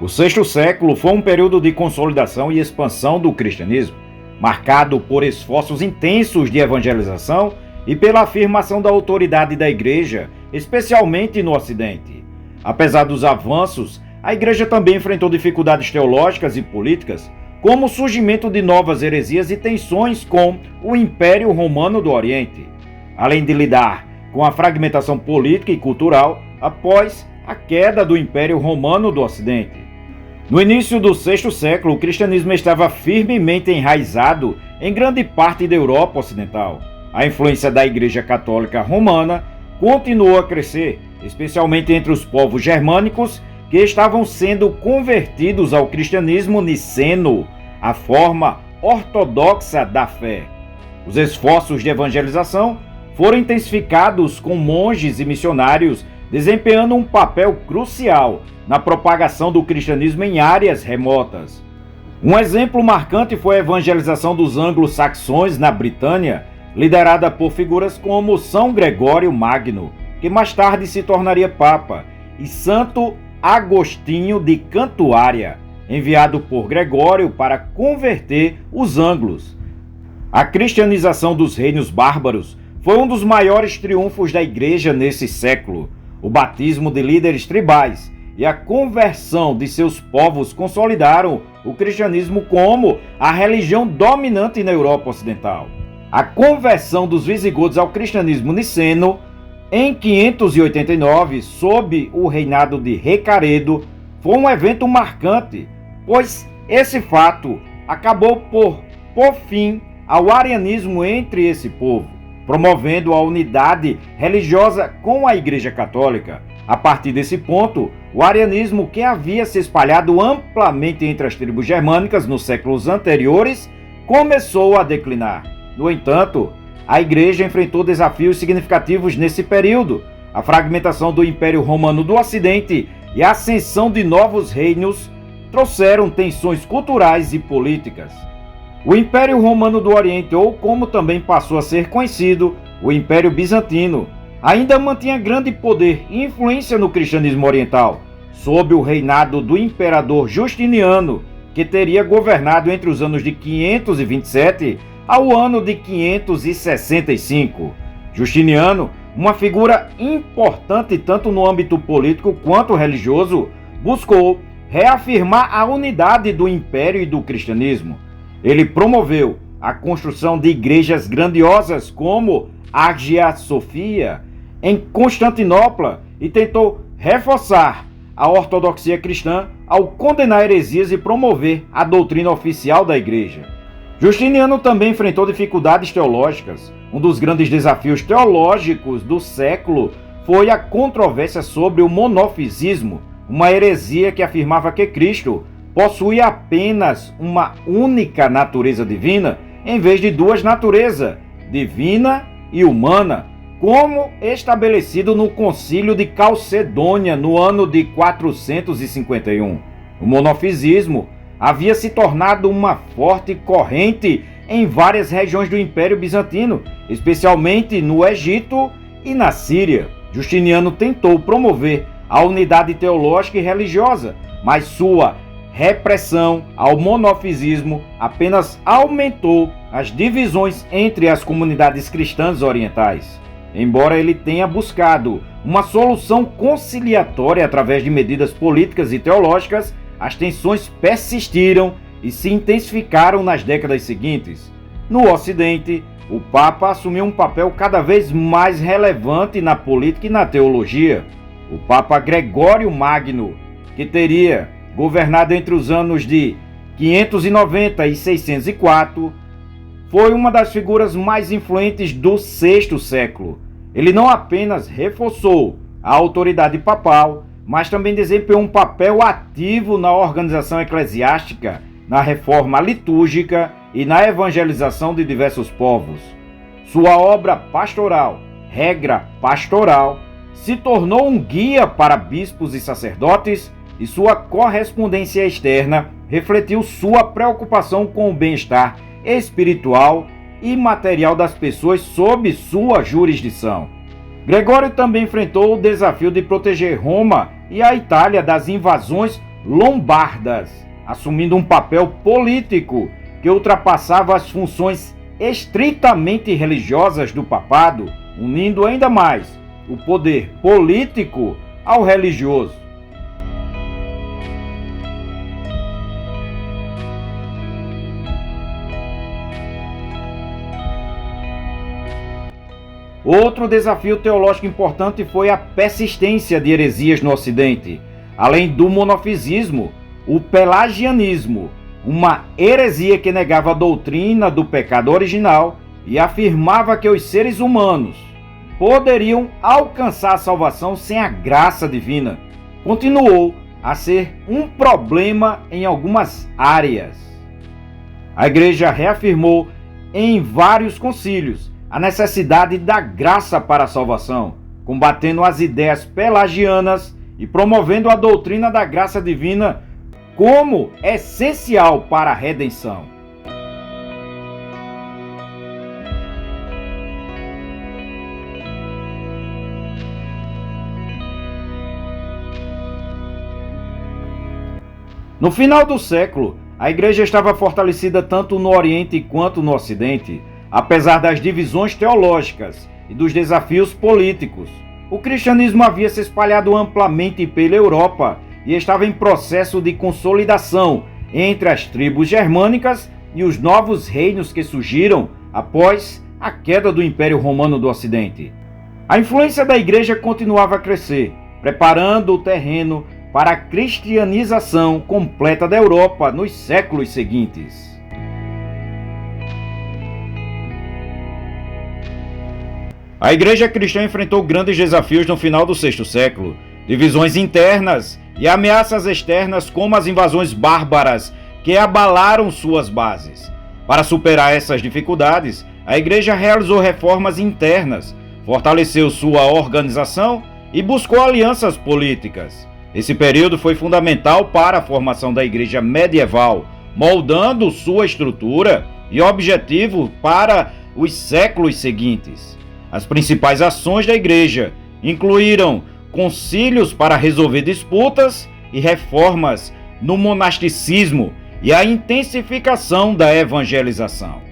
O sexto século foi um período de consolidação e expansão do cristianismo, marcado por esforços intensos de evangelização e pela afirmação da autoridade da Igreja, especialmente no Ocidente. Apesar dos avanços, a Igreja também enfrentou dificuldades teológicas e políticas, como o surgimento de novas heresias e tensões com o Império Romano do Oriente, além de lidar com a fragmentação política e cultural após a queda do Império Romano do Ocidente. No início do sexto século, o cristianismo estava firmemente enraizado em grande parte da Europa Ocidental. A influência da Igreja Católica Romana continuou a crescer, especialmente entre os povos germânicos que estavam sendo convertidos ao cristianismo niceno, a forma ortodoxa da fé. Os esforços de evangelização foram intensificados com monges e missionários desempenhando um papel crucial na propagação do cristianismo em áreas remotas. Um exemplo marcante foi a evangelização dos anglo-saxões na Britânia, liderada por figuras como São Gregório Magno, que mais tarde se tornaria Papa, e Santo Agostinho de Cantuária, enviado por Gregório para converter os anglos. A cristianização dos reinos bárbaros foi um dos maiores triunfos da Igreja nesse século. O batismo de líderes tribais e a conversão de seus povos consolidaram o cristianismo como a religião dominante na Europa Ocidental. A conversão dos visigodos ao cristianismo niceno, em 589, sob o reinado de Recaredo, foi um evento marcante, pois esse fato acabou por pôr fim ao arianismo entre esse povo, promovendo a unidade religiosa com a Igreja Católica. A partir desse ponto, o arianismo, que havia se espalhado amplamente entre as tribos germânicas nos séculos anteriores, começou a declinar. No entanto, a Igreja enfrentou desafios significativos nesse período. A fragmentação do Império Romano do Ocidente e a ascensão de novos reinos trouxeram tensões culturais e políticas. O Império Romano do Oriente, ou como também passou a ser conhecido, o Império Bizantino, ainda mantinha grande poder e influência no cristianismo oriental, sob o reinado do imperador Justiniano, que teria governado entre os anos de 527 ao ano de 565. Justiniano, uma figura importante tanto no âmbito político quanto religioso, buscou reafirmar a unidade do império e do cristianismo. Ele promoveu a construção de igrejas grandiosas como Hagia Sophia, em Constantinopla, e tentou reforçar a ortodoxia cristã ao condenar heresias e promover a doutrina oficial da Igreja. Justiniano também enfrentou dificuldades teológicas. Um dos grandes desafios teológicos do século foi a controvérsia sobre o monofisismo, uma heresia que afirmava que Cristo possuía apenas uma única natureza divina, em vez de duas naturezas, divina e humana, como estabelecido no Concílio de Calcedônia no ano de 451. O monofisismo havia se tornado uma forte corrente em várias regiões do Império Bizantino, especialmente no Egito e na Síria. Justiniano tentou promover a unidade teológica e religiosa, mas sua repressão ao monofisismo apenas aumentou as divisões entre as comunidades cristãs orientais. Embora ele tenha buscado uma solução conciliatória através de medidas políticas e teológicas, as tensões persistiram e se intensificaram nas décadas seguintes. No Ocidente, o Papa assumiu um papel cada vez mais relevante na política e na teologia. O Papa Gregório Magno, que teria governado entre os anos de 590 e 604, foi uma das figuras mais influentes do sexto século. Ele não apenas reforçou a autoridade papal, mas também desempenhou um papel ativo na organização eclesiástica, na reforma litúrgica e na evangelização de diversos povos. Sua obra pastoral, Regra Pastoral, se tornou um guia para bispos e sacerdotes, e sua correspondência externa refletiu sua preocupação com o bem-estar espiritual e material das pessoas sob sua jurisdição. Gregório também enfrentou o desafio de proteger Roma e a Itália das invasões lombardas, assumindo um papel político que ultrapassava as funções estritamente religiosas do papado, unindo ainda mais o poder político ao religioso. Outro desafio teológico importante foi a persistência de heresias no Ocidente, além do monofisismo, o pelagianismo, uma heresia que negava a doutrina do pecado original e afirmava que os seres humanos poderiam alcançar a salvação sem a graça divina. Continuou a ser um problema em algumas áreas. A Igreja reafirmou em vários concílios a necessidade da graça para a salvação, combatendo as ideias pelagianas e promovendo a doutrina da graça divina como essencial para a redenção. No final do século, a Igreja estava fortalecida tanto no Oriente quanto no Ocidente, apesar das divisões teológicas e dos desafios políticos. O cristianismo havia se espalhado amplamente pela Europa e estava em processo de consolidação entre as tribos germânicas e os novos reinos que surgiram após a queda do Império Romano do Ocidente. A influência da Igreja continuava a crescer, preparando o terreno para a cristianização completa da Europa nos séculos seguintes. A Igreja cristã enfrentou grandes desafios no final do sexto século, divisões internas e ameaças externas como as invasões bárbaras que abalaram suas bases. Para superar essas dificuldades, a Igreja realizou reformas internas, fortaleceu sua organização e buscou alianças políticas. Esse período foi fundamental para a formação da Igreja medieval, moldando sua estrutura e objetivo para os séculos seguintes. As principais ações da Igreja incluíram concílios para resolver disputas e reformas no monasticismo e a intensificação da evangelização.